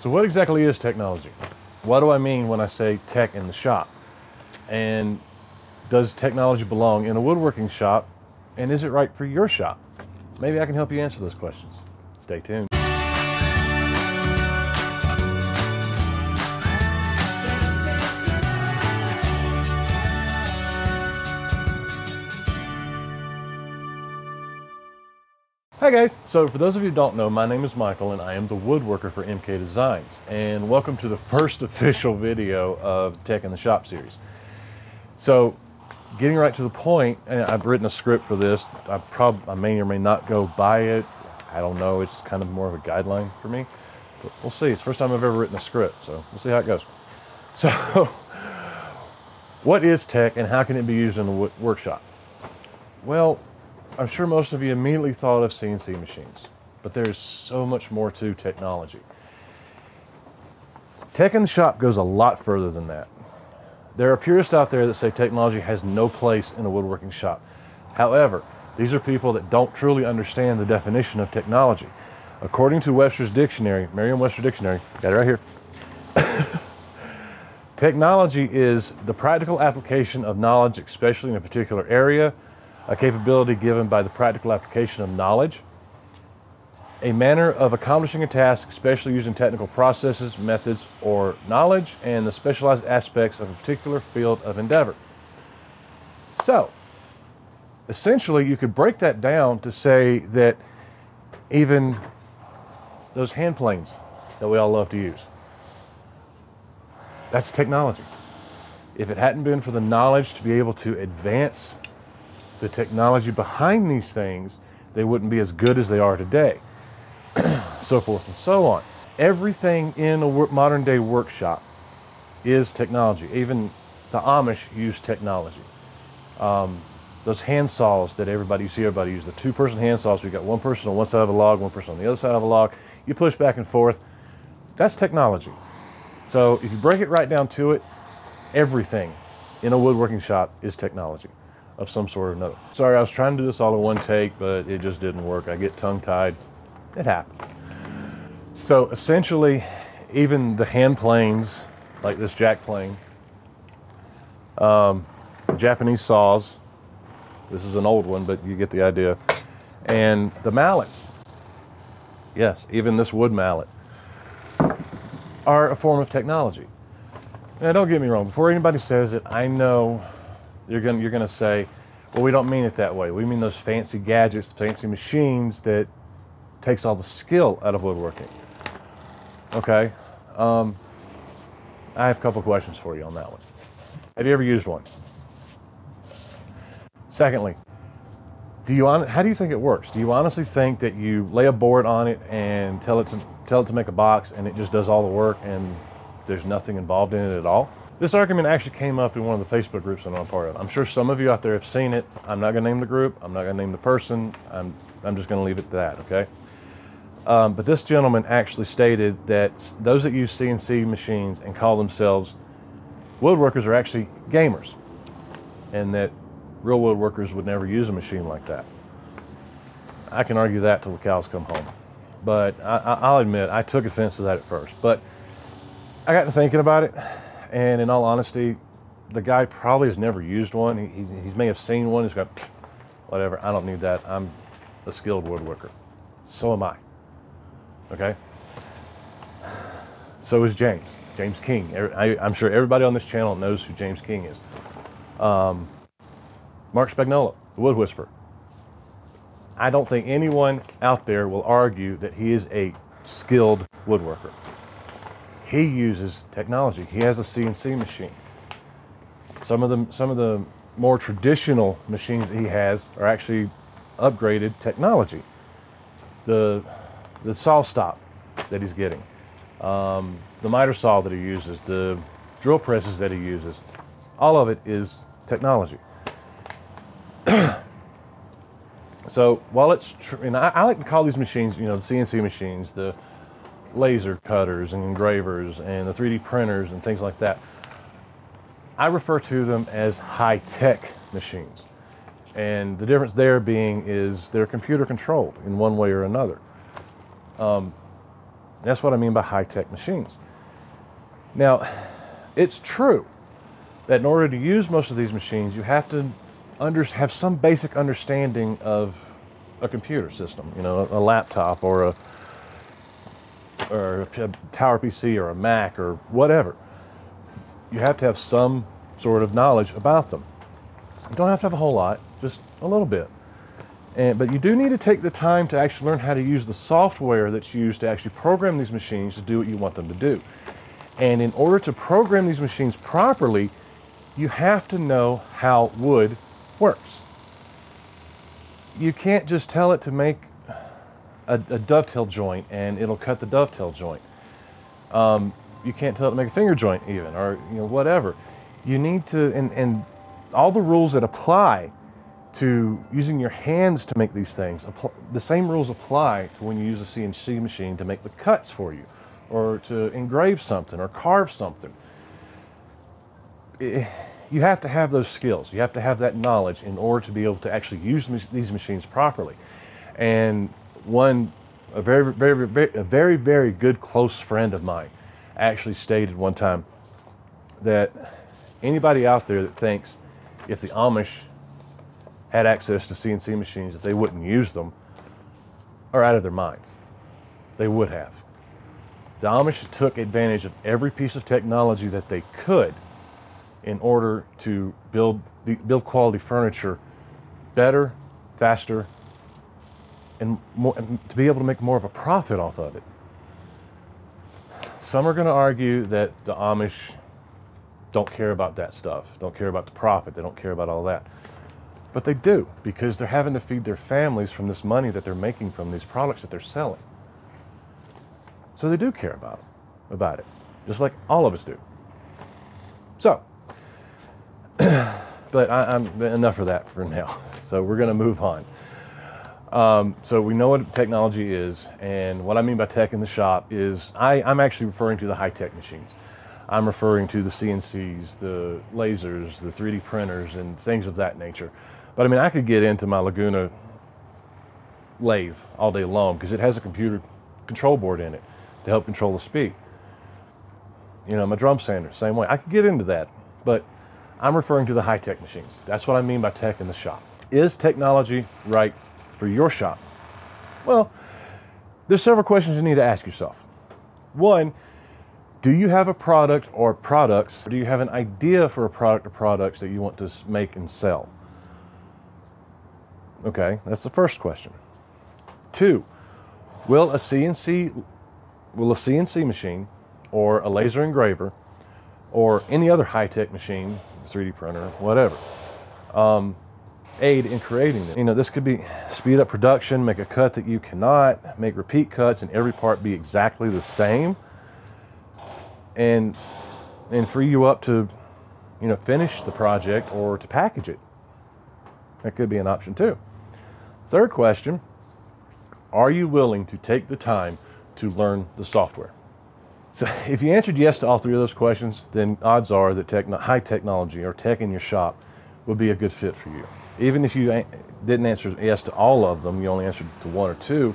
So what exactly is technology? What do I mean when I say tech in the shop? And does technology belong in a woodworking shop? And is it right for your shop? Maybe I can help you answer those questions. Stay tuned. Hi guys, so for those of you who don't know, my name is Michael and I am the woodworker for MK Designs. And welcome to the first official video of Tech in the Shop series. So, getting right to the point, and I've written a script for this. I may or may not go by it. I don't know, it's kind of more of a guideline for me. But we'll see, it's the first time I've ever written a script, so we'll see how it goes. So, what is tech and how can it be used in a workshop? Well, I'm sure most of you immediately thought of CNC machines, but there's so much more to technology. Tech in the shop goes a lot further than that. There are purists out there that say technology has no place in a woodworking shop. However, these are people that don't truly understand the definition of technology. According to Webster's Dictionary, Merriam-Webster Dictionary, got it right here. Technology is the practical application of knowledge, especially in a particular area, a capability given by the practical application of knowledge, a manner of accomplishing a task, especially using technical processes, methods, or knowledge, and the specialized aspects of a particular field of endeavor. So, essentially, you could break that down to say that even those hand planes that we all love to use, that's technology. If it hadn't been for the knowledge to be able to advance the technology behind these things, they wouldn't be as good as they are today. So forth and so on. Everything in a modern day workshop is technology. Even the Amish use technology. Those hand saws that you see everybody use, the two-person hand saws, you got one person on one side of a log, one person on the other side of a log, you push back and forth, that's technology. So if you break it right down to it, everything in a woodworking shop is technology of some sort or another. Sorry, I was trying to do this all in one take, but it just didn't work. I get tongue-tied. It happens. So essentially, even the hand planes, like this jack plane, the Japanese saws, this is an old one, but you get the idea, and the mallets, yes, even this wood mallet, are a form of technology. Now, don't get me wrong. Before anybody says it, I know you're gonna say, well, we don't mean it that way. We mean those fancy gadgets, fancy machines that takes all the skill out of woodworking. Okay, I have a couple questions for you on that one. Have you ever used one? Secondly, how do you think it works? Do you honestly think that you lay a board on it and tell it to make a box and it just does all the work and there's nothing involved in it at all? This argument actually came up in one of the Facebook groups that I'm a part of. I'm sure some of you out there have seen it. I'm not going to name the group. I'm not going to name the person. I'm just going to leave it at that, okay? But this gentleman actually stated that those that use CNC machines and call themselves woodworkers are actually gamers, and that real woodworkers would never use a machine like that. I can argue that till the cows come home. But I'll admit, I took offense to that at first. But I got to thinking about it. And in all honesty, the guy probably has never used one. He may have seen one. He's got, whatever, I don't need that. I'm a skilled woodworker. So am I. Okay? So is James King. I'm sure everybody on this channel knows who James King is. Mark Spagnuolo, the Wood Whisperer. I don't think anyone out there will argue that he is a skilled woodworker. He uses technology. He has a CNC machine. Some of the more traditional machines that he has are actually upgraded technology. The saw stop that he's getting, the miter saw that he uses, the drill presses that he uses, all of it is technology. So while it's and I like to call these machines, the CNC machines, the laser cutters and engravers and the 3D printers and things like that, I refer to them as high-tech machines. And the difference there being is they're computer controlled in one way or another. That's what I mean by high-tech machines. Now, it's true that in order to use most of these machines, you have to have some basic understanding of a computer system, you know, a laptop or a Tower PC or a Mac or whatever. You have to have some sort of knowledge about them. You don't have to have a whole lot, just a little bit. But you do need to take the time to actually learn how to use the software that's used to actually program these machines to do what you want them to do. And in order to program these machines properly, you have to know how wood works. You can't just tell it to make a dovetail joint and it'll cut the dovetail joint. You can't tell it to make a finger joint even, or whatever. You need to, and all the rules that apply to using your hands to make these things, the same rules apply to when you use a CNC machine to make the cuts for you, or to engrave something, or carve something. You have to have those skills. You have to have that knowledge in order to be able to actually use these machines properly. And a very good close friend of mine actually stated one time that anybody out there that thinks if the Amish had access to CNC machines that they wouldn't use them are out of their minds. They would have. The Amish took advantage of every piece of technology that they could in order to build quality furniture better, faster, and to be able to make more of a profit off of it. Some are going to argue that the Amish don't care about that stuff, don't care about the profit, they don't care about all that. But they do, because they're having to feed their families from this money that they're making from these products that they're selling. So they do care about it, just like all of us do. So, but I'm enough of that for now. So we're going to move on. So we know what technology is, and what I mean by tech in the shop is I'm actually referring to the high-tech machines. I'm referring to the CNCs, the lasers, the 3D printers, and things of that nature. But I mean, I could get into my Laguna lathe all day long because it has a computer control board in it to help control the speed. My drum sander, same way. I could get into that, but I'm referring to the high-tech machines. That's what I mean by tech in the shop. Is technology right for your shop? Well, there's several questions you need to ask yourself. One, do you have a product or products, or do you have an idea for a product or products that you want to make and sell? Okay, that's the first question. Two, will a CNC machine or a laser engraver or any other high-tech machine, 3D printer, whatever, aid in creating it? This could be speed up production, make a cut that you cannot, make repeat cuts and every part be exactly the same, and free you up to, finish the project or to package it. That could be an option too. Third question, are you willing to take the time to learn the software? So if you answered yes to all three of those questions, then odds are that high technology or tech in your shop would be a good fit for you. Even if you didn't answer yes to all of them, you only answered to one or two,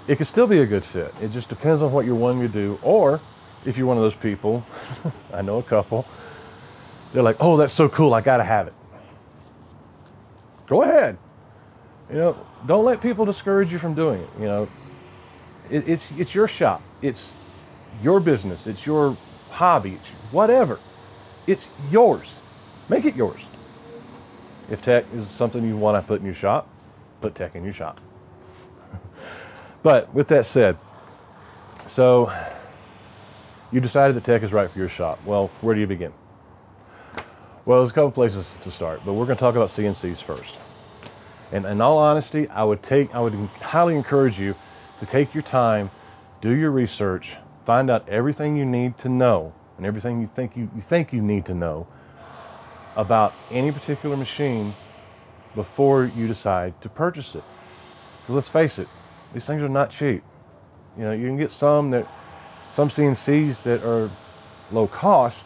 it could still be a good fit. It just depends on what you're wanting to do, or if you're one of those people, I know a couple, they're like, oh, that's so cool, I gotta have it. Go ahead. Don't let people discourage you from doing it. It's your shop. It's your business. It's your hobby. It's whatever. It's yours. Make it yours. If tech is something you want to put in your shop, put tech in your shop. But with that said, so you decided that tech is right for your shop. Well, where do you begin? Well, there's a couple places to start, but we're going to talk about CNCs first. And in all honesty, I would highly encourage you to take your time, do your research, find out everything you need to know and everything you think you need to know about any particular machine before you decide to purchase it. Because let's face it, these things are not cheap. You can get some CNCs that are low cost,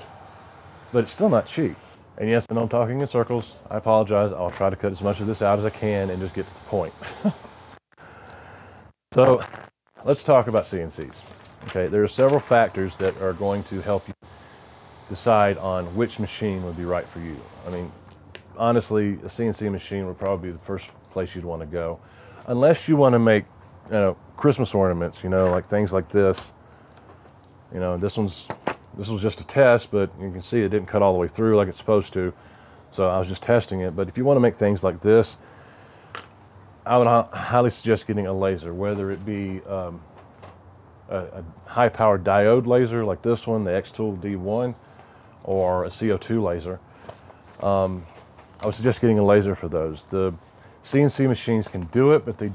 but it's still not cheap. And yes, I know I'm talking in circles. I apologize. I'll try to cut as much of this out as I can and just get to the point. So let's talk about CNCs. Okay, there are several factors that are going to help you decide on which machine would be right for you. I mean, honestly, a CNC machine would probably be the first place you'd want to go, unless you want to make, Christmas ornaments, like things like this. This was just a test, but you can see it didn't cut all the way through like it's supposed to. So I was just testing it. But if you want to make things like this, I would highly suggest getting a laser, whether it be a high-powered diode laser like this one, the X-Tool D1, or a CO2 laser. I would suggest getting a laser for those. The CNC machines can do it, but they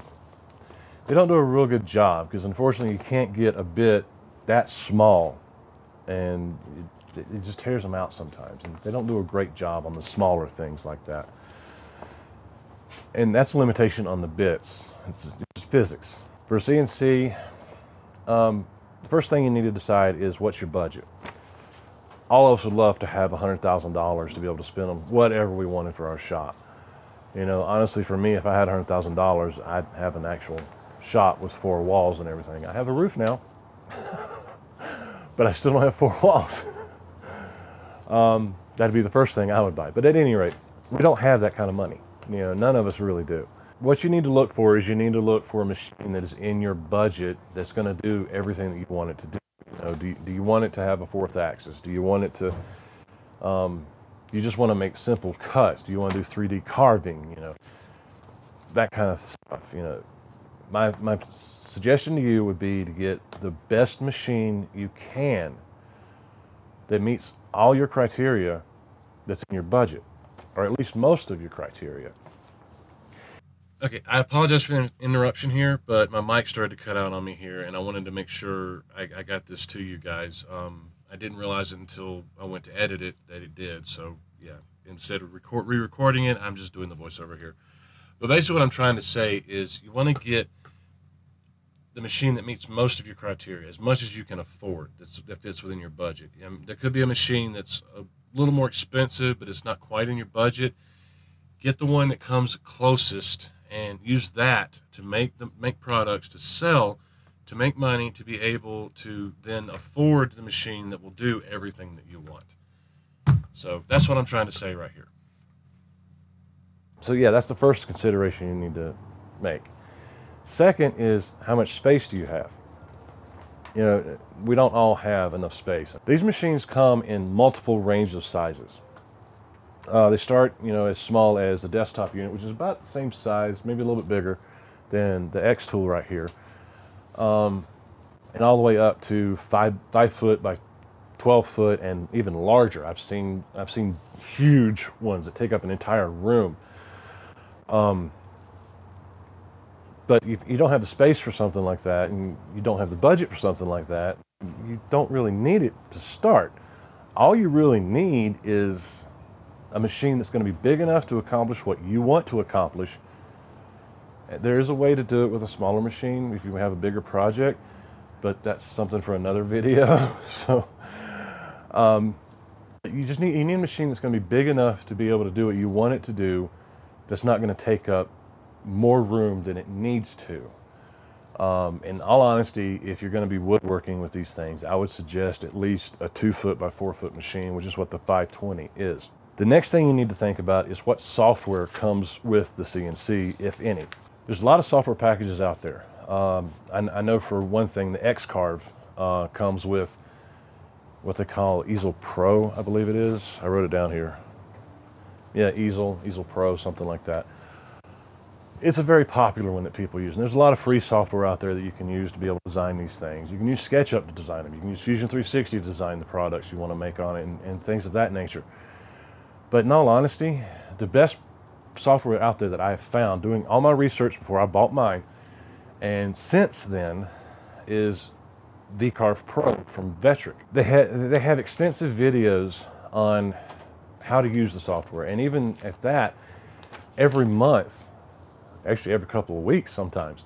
don't do a real good job, because unfortunately you can't get a bit that small, and it just tears them out sometimes, and they don't do a great job on the smaller things like that. And that's a limitation on the bits. It's just physics. For CNC, the first thing you need to decide is what's your budget. All of us would love to have $100,000 to be able to spend on whatever we wanted for our shop. Honestly, for me, if I had $100,000, I'd have an actual shop with 4 walls and everything. I have a roof now, but I still don't have 4 walls. That'd be the first thing I would buy. But at any rate, we don't have that kind of money. None of us really do. What you need to look for is you need to look for a machine that is in your budget that's going to do everything that you want it to do. Do you want it to have a 4th axis? Do you want it to, do you just want to make simple cuts? Do you want to do 3D carving? That kind of stuff. My suggestion to you would be to get the best machine you can that meets all your criteria that's in your budget, or at least most of your criteria. Okay, I apologize for the interruption here, but my mic started to cut out on me here, and I wanted to make sure I got this to you guys. I didn't realize it until I went to edit it that it did, so yeah, instead of re-recording it, I'm just doing the voiceover here. But basically what I'm trying to say is you want to get the machine that meets most of your criteria, as much as you can afford, that fits within your budget. There could be a machine that's a little more expensive, but it's not quite in your budget. Get the one that comes closest and use that to make products, to sell, to make money, to be able to then afford the machine that will do everything that you want. So that's what I'm trying to say right here. So yeah, that's the first consideration you need to make. Second is, how much space do you have? We don't all have enough space. These machines come in multiple ranges of sizes. They start, as small as the desktop unit, which is about the same size, maybe a little bit bigger than the X-Tool right here, and all the way up to 5 foot by 12 foot and even larger. I've seen huge ones that take up an entire room. But if you don't have the space for something like that, and you don't have the budget for something like that, you don't really need it to start. All you really need is a machine that's going to be big enough to accomplish what you want to accomplish. There is a way to do it with a smaller machine if you have a bigger project, but that's something for another video. So you need a machine that's going to be big enough to be able to do what you want it to do, that's not going to take up more room than it needs to. In all honesty, if you're going to be woodworking with these things, I would suggest at least a 2 foot by 4 foot machine, which is what the 520 is. The next thing you need to think about is what software comes with the CNC, if any. There's a lot of software packages out there. I know for one thing, the X-Carve comes with what they call Easel Pro, I believe it is. I wrote it down here. Yeah, Easel Pro, something like that. It's a very popular one that people use. And there's a lot of free software out there that you can use to be able to design these things. You can use SketchUp to design them. You can use Fusion 360 to design the products you want to make on it, and things of that nature. But in all honesty, the best software out there that I have found doing all my research before I bought mine, and since then, is VCarve Pro from Vectric. They have extensive videos on how to use the software, and even at that, every month, actually every couple of weeks sometimes,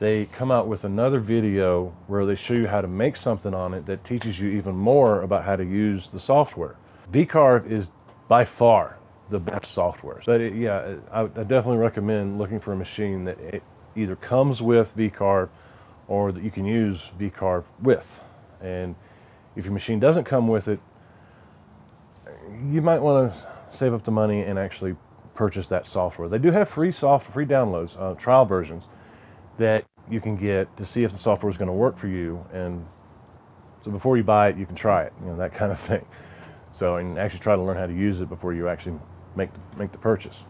they come out with another video where they show you how to make something on it that teaches you even more about how to use the software. VCarve is by far the best software. But I definitely recommend looking for a machine that it either comes with VCarve or that you can use VCarve with. And if your machine doesn't come with it, you might want to save up the money and actually purchase that software. They do have free downloads, trial versions that you can get to see if the software is going to work for you. And so before you buy it, you can try it, that kind of thing. So, and actually try to learn how to use it before you actually make the purchase.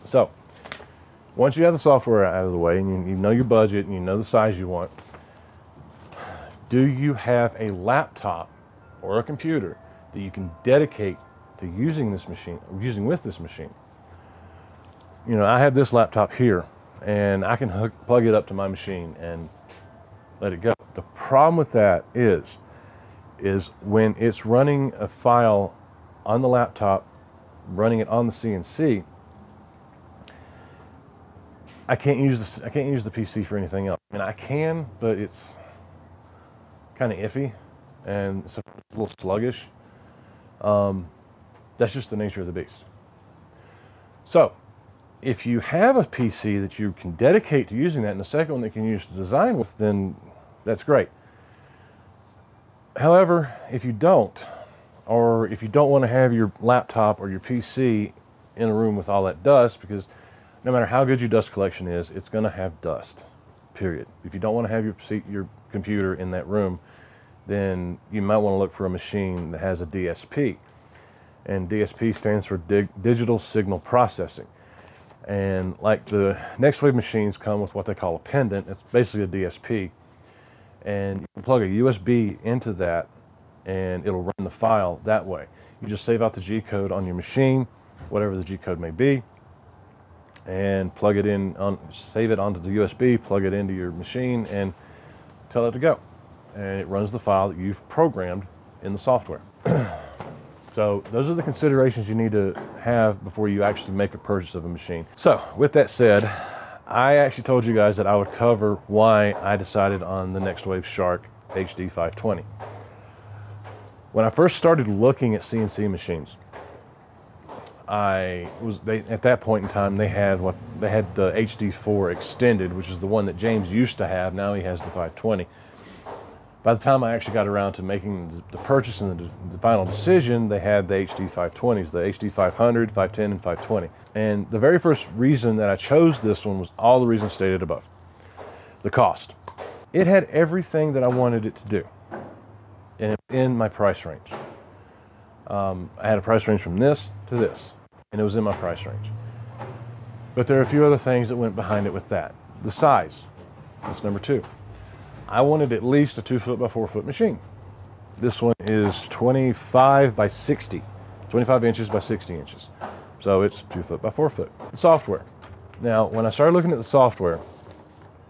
So, once you have the software out of the way and you know your budget and you know the size you want, do you have a laptop or a computer that you can dedicate to using this machine, using with this machine? I have this laptop here, and I can plug it up to my machine and let it go. The problem with that is when it's running a file on the laptop, running it on the CNC, I can't use the PC for anything else. I mean, I can, but it's kind of iffy and it's a little sluggish. That's just the nature of the beast. So, if you have a PC that you can dedicate to using that, and the second one that you can use to design with, then that's great. However, if you don't, or if you don't want to have your laptop or your PC in a room with all that dust, because no matter how good your dust collection is, it's going to have dust, period. If you don't want to have your computer in that room, then you might want to look for a machine that has a DSP. And DSP stands for Digital Signal Processing. And like the Nextwave machines come with what they call a pendant. It's basically a DSP. And you can plug a USB into that and it'll run the file that way. You just save out the G code on your machine, whatever the G code may be, and plug it in, save it onto the USB, plug it into your machine, and tell it to go. And it runs the file that you've programmed in the software. So those are the considerations you need to have before you actually make a purchase of a machine. So with that said, I actually told you guys that I would cover why I decided on the Nextwave Shark HD 520. When I first started looking at CNC machines, at that point in time they had the HD4 extended, which is the one that James used to have. Now he has the 520. By the time I actually got around to making the purchase and the final decision, they had the HD 520s, the HD 500, 510, and 520. And the very first reason that I chose this one was all the reasons stated above. The cost. It had everything that I wanted it to do, and in my price range. I had a price range from this to this, and it was in my price range. But there are a few other things that went behind it with that. The size. That's number two. I wanted at least a 2 foot by 4 foot machine. This one is 25 by 60, 25 inches by 60 inches. So it's 2 foot by 4 foot. The software. Now, when I started looking at the software,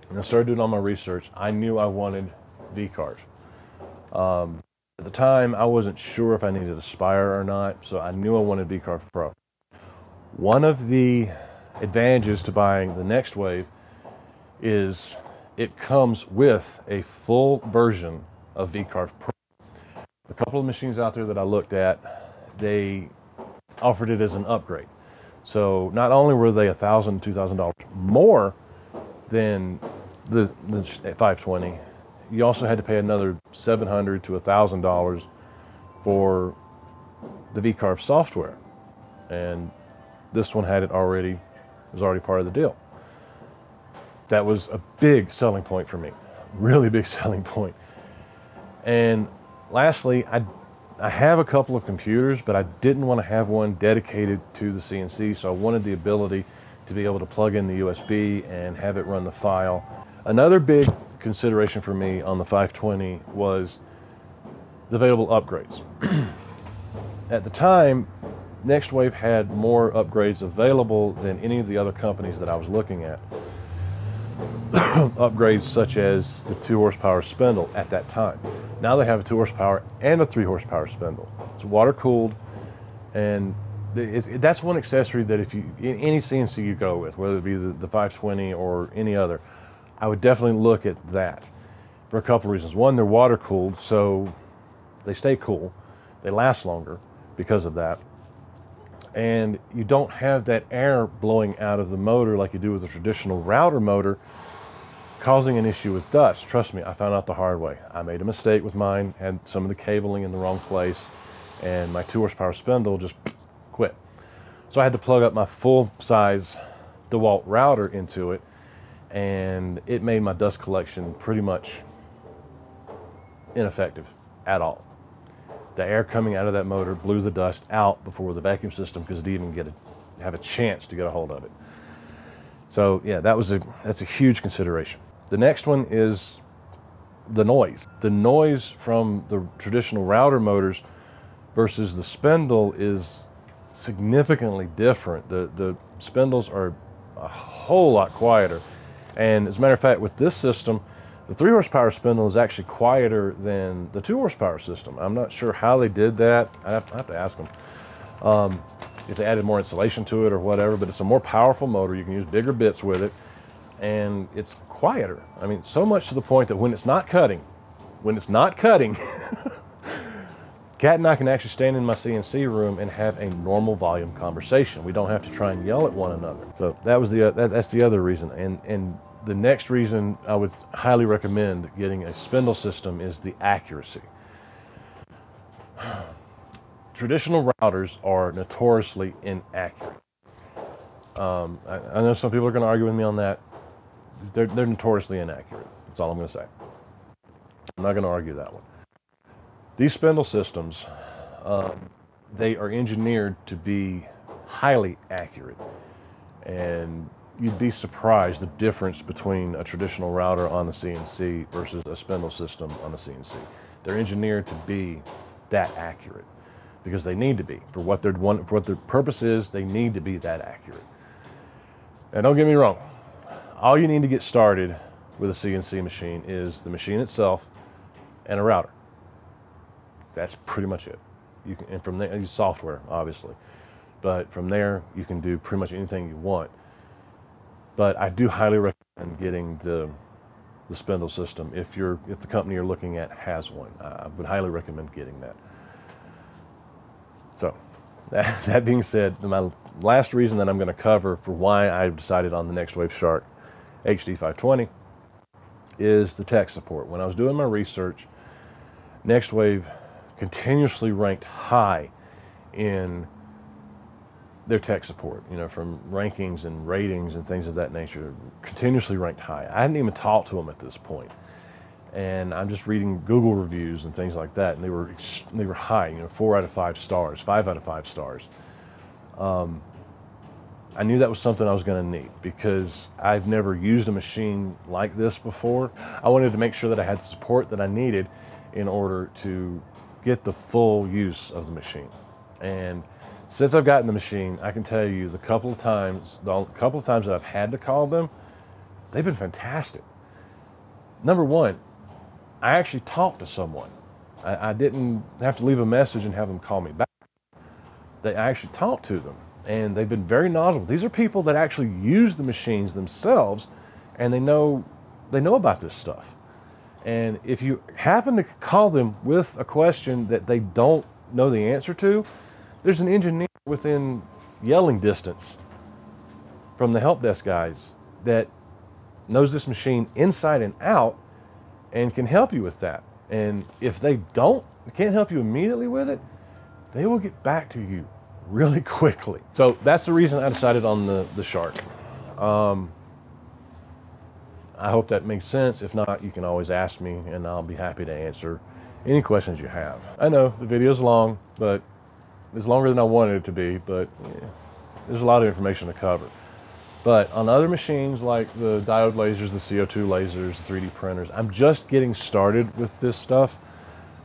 and I started doing all my research, I knew I wanted VCarve. At the time, I wasn't sure if I needed Aspire or not, so I knew I wanted VCarve Pro. One of the advantages to buying the Nextwave is it comes with a full version of VCarve Pro. A couple of machines out there that I looked at, they offered it as an upgrade. So not only were they $1,000, $2,000 more than the 520, you also had to pay another $700 to $1,000 for the VCarve software. And this one had it was already part of the deal. That was a big selling point for me, really big selling point. And lastly, I have a couple of computers, but I didn't want to have one dedicated to the CNC, so I wanted the ability to be able to plug in the USB and have it run the file. Another big consideration for me on the 520 was the available upgrades. At the time, Nextwave had more upgrades available than any of the other companies that I was looking at. Upgrades such as the 2 horsepower spindle at that time. Now they have a 2 horsepower and a 3 horsepower spindle. It's water cooled, and that's one accessory that if you, any CNC you go with, whether it be the 520 or any other, I would definitely look at that for a couple of reasons. One, they're water cooled, so they stay cool. They last longer because of that. And you don't have that air blowing out of the motor like you do with a traditional router motor causing an issue with dust. Trust me, I found out the hard way. I made a mistake with mine, had some of the cabling in the wrong place, and my 2 horsepower spindle just quit. So I had to plug up my full-size DeWalt router into it, and it made my dust collection pretty much ineffective at all. The air coming out of that motor blew the dust out before the vacuum system could even have a chance to get a hold of it. So yeah, that's a huge consideration. The next one is the noise. The noise from the traditional router motors versus the spindle is significantly different. The spindles are a whole lot quieter. And as a matter of fact, with this system, the 3 horsepower spindle is actually quieter than the 2 horsepower system. I'm not sure how they did that. I have to ask them if they added more insulation to it or whatever, but it's a more powerful motor. You can use bigger bits with it, and it's quieter. I mean, so much to the point that when it's not cutting, Kat and I can actually stand in my CNC room and have a normal volume conversation. We don't have to try and yell at one another. So that's the other reason. And the next reason I would highly recommend getting a spindle system is the accuracy. Traditional routers are notoriously inaccurate. I know some people are going to argue with me on that. They're notoriously inaccurate. That's all I'm going to say. I'm not going to argue that one. These spindle systems, they are engineered to be highly accurate. And you'd be surprised the difference between a traditional router on the CNC versus a spindle system on the CNC. They're engineered to be that accurate because they need to be. For what their purpose is, they need to be that accurate. And don't get me wrong, all you need to get started with a CNC machine is the machine itself and a router. That's pretty much it. And from there, use software, obviously. But from there, you can do pretty much anything you want. But I do highly recommend getting the spindle system if the company you're looking at has one. I would highly recommend getting that. So, that being said, my last reason that I'm going to cover for why I decided on the Nextwave Shark HD520 is the tech support. When I was doing my research, Nextwave continuously ranked high in their tech support, from rankings and ratings and things of that nature, continuously ranked high. I hadn't even talked to them at this point. And I'm just reading Google reviews and things like that, and they were high, 4 out of 5 stars, 5 out of 5 stars. I knew that was something I was going to need because I've never used a machine like this before. I wanted to make sure that I had the support that I needed in order to get the full use of the machine. And since I've gotten the machine, I can tell you the couple of times that I've had to call them, they've been fantastic. Number one, I actually talked to someone. I didn't have to leave a message and have them call me back. I actually talked to them, and they've been very knowledgeable. These are people that actually use the machines themselves, and they know about this stuff. And if you happen to call them with a question that they don't know the answer to, there's an engineer within yelling distance from the help desk guys that knows this machine inside and out and can help you with that. And if they can't help you immediately with it, they will get back to you really quickly. So that's the reason I decided on the Shark. I hope that makes sense. If not, you can always ask me and I'll be happy to answer any questions you have. I know the video's long, but it's longer than I wanted it to be, but yeah, there's a lot of information to cover. But on other machines like the diode lasers, the CO2 lasers, the 3D printers, I'm just getting started with this stuff.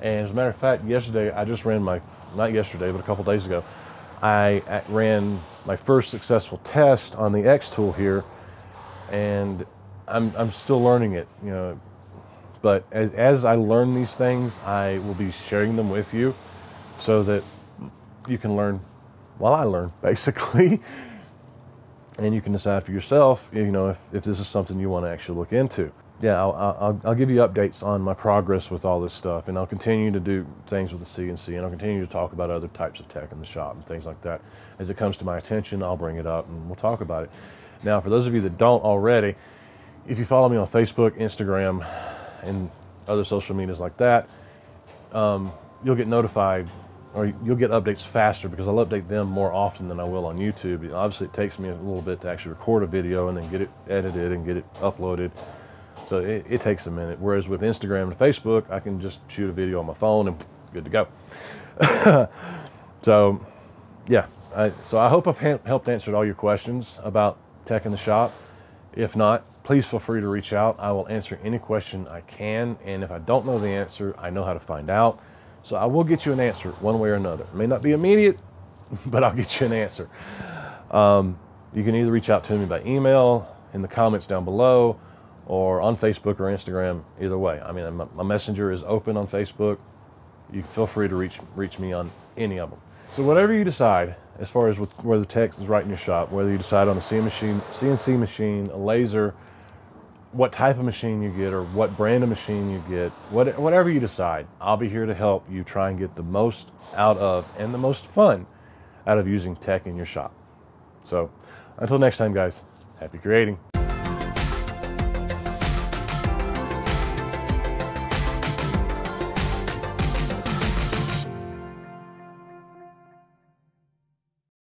And as a matter of fact, yesterday I just ran not yesterday, but a couple days ago, I ran my first successful test on the X tool here, and I'm still learning it, but as I learn these things, I will be sharing them with you so that you can learn while I learn, basically. And you can decide for yourself, if this is something you want to actually look into. Yeah, I'll give you updates on my progress with all this stuff, and I'll continue to do things with the CNC, and I'll continue to talk about other types of tech in the shop and things like that. As it comes to my attention, I'll bring it up and we'll talk about it. Now, for those of you that don't already, If you follow me on Facebook, Instagram, and other social medias like that, you'll get notified, or you'll get updates faster, because I'll update them more often than I will on YouTube. Obviously, it takes me a little bit to actually record a video and then get it edited and get it uploaded. So it takes a minute. Whereas with Instagram and Facebook, I can just shoot a video on my phone and good to go. So, yeah. So I hope I've helped answer all your questions about tech in the shop. If not, please feel free to reach out. I will answer any question I can. And if I don't know the answer, I know how to find out. So I will get you an answer one way or another. It may not be immediate, but I'll get you an answer. You can either reach out to me by email, in the comments down below, or on Facebook or Instagram. Either way. I mean, my messenger is open on Facebook. You can feel free to reach me on any of them. So whatever you decide, as far as where the tech is right in your shop, whether you decide on a CNC machine, a laser, what type of machine you get, or what brand of machine you get, whatever you decide, I'll be here to help you try and get the most out of and the most fun out of using tech in your shop. So until next time, guys, happy creating.